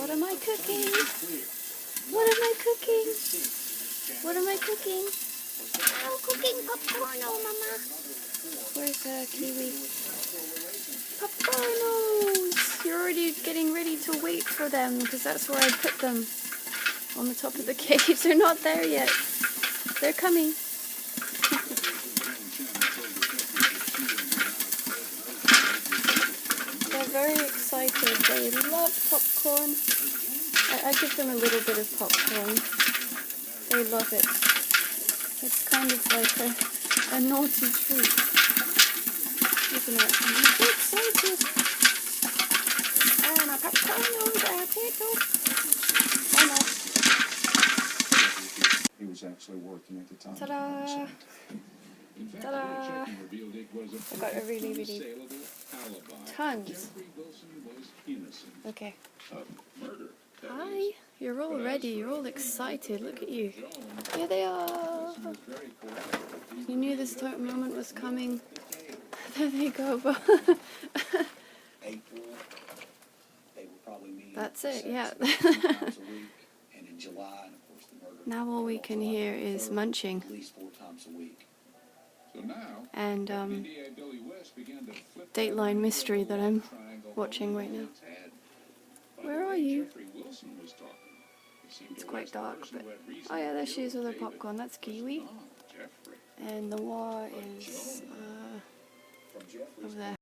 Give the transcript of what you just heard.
What am I cooking? What am I cooking? What am I cooking? Oh, cooking popcorn, oh mama. Where's Kiwi? Popcornos! You're already getting ready to wait for them because that's where I put them. On the top of the cage. They're not there yet. They're coming. They're very excited. They love popcorn. I give them a little bit of popcorn. They love it. It's kind of like a naughty treat. Isn't it? I'm so excited. And my popcorn over there, Peter. Mama. He was actually working at the time. Ta-da! Ta-da! I got a really tons. Okay. Hi, you're all ready, you're all excited, look at you. Here they are. You knew this moment was coming. There they go. That's it, yeah. Now all we can hear is munching. And Dateline Mystery that I'm watching right now. Where are you? It's quite dark, but... Oh yeah, there she is with her popcorn. That's Kiwi. And the Noir is over there.